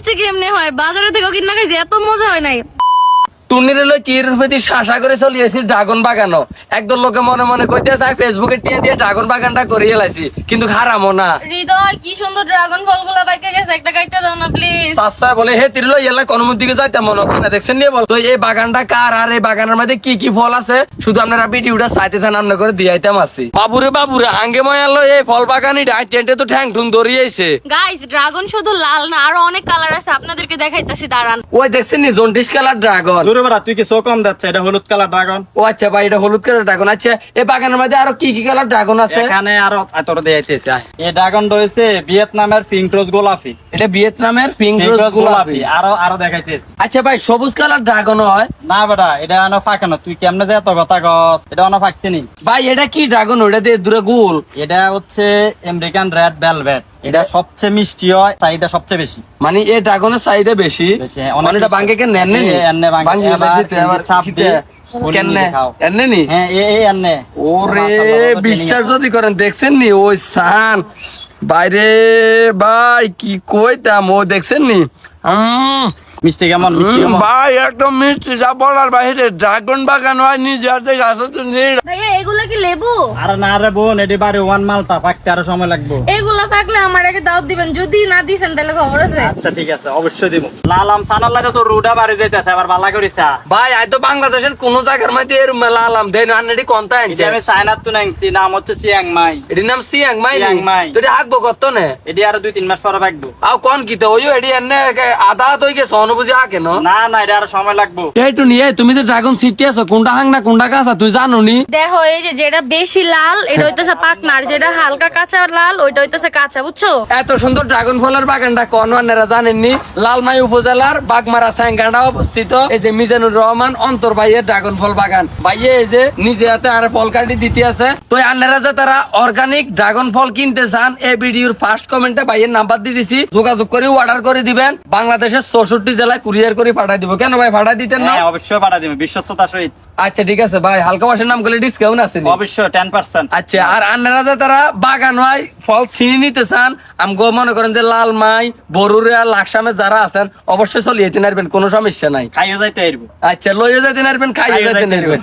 Tasty কেমনে হয় বাজারে থেকেও কিনা খাইছি, এত মজা হয় নাই। টুর্নির হলো কি প্রতি শাসা করে চলিয়েছি ড্রাগন বাগানো। একদল লোকে মনে মনে কইতে চায় ফেসবুকে টিয়ে দিয়ে ড্রাগন বাগানটা করিয়ে লাইছি, কিন্তু হারামো না। হৃদয় কি সুন্দর ড্রাগন ফলগুলা বাইকে গেছে, একটা কাইটা দাও না প্লিজ। চাচা বলে হে তিরলো এলা কোন দিকে যাইতে মনে করে না, দেখছেন নিয়ে বল তো এই বাগানটা কার আর এই বাগানের মধ্যে কি কি ফল আছে শুধু আপনারা ভিডিওটা চাইতে থান, আমরা করে দিয়াইতাম আছি। বাবুরে আঙ্গে ময়ালো এই ফল বাগানি টেন্টে তো ঠ্যাং ঠুং ধরিয়েছে। গাইস ড্রাগন শুধু লাল না, আরো অনেক কালার আছে, আপনাদেরকে দেখাইতাছি দাঁড়ান। ওই দেখছেন নি জন্ডিস কালার ড্রাগন। দূরে বেড়া তুই কি চোখ কম যাচ্ছে, এটা হলুদ কালার ড্রাগন। ও আচ্ছা ভাই এটা হলুদ কালার ড্রাগন। আচ্ছা এই বাগানের মধ্যে আরো কি কি কালার ড্রাগন আছে? এখানে আরো তোর দিয়েছে এই ড্রাগন রয়েছে ভিয়েতনামের পিঙ্ক রোজ গোলাপি। এটা ভিয়েতনামের পিঙ্ক পিঙ্ক রোজ রোজ গোলাপি। গোলাপি আরো দেখাইতেছে। আচ্ছা ভাই সবুজ কালার ড্রাগন হয় না বেটা এটা অনেক ফাঁকানো, তুই কেমনে যে এত কথা কস, এটা অনেক ফাঁকছিনি। ভাই? এটা কি ড্রাগন? ওটা দিয়ে দূরে গোল। এটা হচ্ছে আমেরিকান রেড ভেলভেট, এটা সবচেয়ে মিষ্টি হয়, চাহিদা সবচেয়ে বেশি। মানে এই ড্রাগনের চাহিদা বেশি। বেশি, হ্যাঁ, অনেক মানে এটা মিষ্টি। বাঙ্গে কেন নেন নি? এনে বাঙ্গে, বাঙ্গে এবার বেশি তে আবার চাপ খিদে। দিয়ে ফুল কেন নিয়ে খাও। এনে নি? হ্যাঁ এই এনে। ওরে মাশাআল্লাহ, বিশ্বাস যদি করেন দেখছেন নি ওই সান বাইরে ভাই কি কইতাম, ও দেখছেন নি মিষ্টি কেমন, মিষ্টি কেমন? ভাই একদম মিষ্টি যা বলার বাইরে। ড্রাগন বাগান হয় নিজে হাতে গাছ আছে। ভাইয়া এগুলা কি লেবু? আরে না রে বোন, এটি বাড়ি ওয়ান মালটা পাকতে আরো সময় লাগবে। এগুলা পাকলে আমার আগে দাওয়াত দিবেন, যদি না দিছেন তাহলে খবর আছে। আচ্ছা ঠিক আছে, অবশ্যই দিব। লাল আম সানার লাগে তো রুডা বাড়ি যাইতেছে, আবার ভালো করিস। ভাই আই তো বাংলাদেশের কোন জায়গার মধ্যে এর মেলা আলাম দেন আনডি কোনটা আনছে? আমি চায়নার তো নাইছি, নাম হচ্ছে চিয়াং মাই। এটির নাম সিয়াং মাই। Chiang Mai. তো এটা হাকবো কত নে? এটি আরো 2-3 মাস পরে পাকবো। আও কোন কি তো ওইও এডি এনে আধা তই গে সনবুজি হাকে ন? না না, এটা আরো সময় লাগবো। এইটু নিয়ে তুমি তো ড্রাগন সিটি আছো, কোনটা হাং না কোনটা কাঁচা তুই জানো নি? দেখো এই যে যেটা বেশি লাল এটা হইতেছে পাকনা, আর যেটা হালকা কাঁচা লাল ওইটা হইতেছে কাঁচা, বুঝছো? এত সুন্দর ড্রাগন ফলের বাগানটা কোন আপনারা জানেননি? লালমাই উপজেলার বাগমারা সাঙ্গাড়া অবস্থিত এই যে মিজানুর রহমান অন্তর ভাইয়ের ড্রাগন ফল বাগান। ভাইয়ে এই যে নিজে হাতে আর ফল কাটি দিতে আছে। তো আপনারা যে তারা অর্গানিক ড্রাগন ফল কিনতে চান এই ভিডিওর ফার্স্ট কমেন্টে ভাইয়ের নাম্বার দিয়ে দিছি, যোগাযোগ করে অর্ডার করে দিবেন। বাংলাদেশের 64 জেলায় কুরিয়ার করে পাঠাই দিব। কেন ভাই পাঠাই দিতেন না? হ্যাঁ অবশ্যই পাঠা দিবে, বিশ্বস্ততার সহিত। আচ্ছা ঠিক আছে ভাই, হালকা বাসের নাম করলে ডিসকাউন্ট আছে নি? অবশ্যই 10%। আচ্ছা আর আপনারা যে তারা বাগান হয় ফল ছিনি নিতে চান, আমগো মনে করেন যে লালমাই বরুরে আর লাকসামে যারা আছেন অবশ্যই চলিয়ে যেতে নারবেন, কোনো সমস্যা নাই। খাইও যাইতে আইরবো। আচ্ছা লইয়ে যেতে নারবেন, খাইয়ে যেতে নারবেন।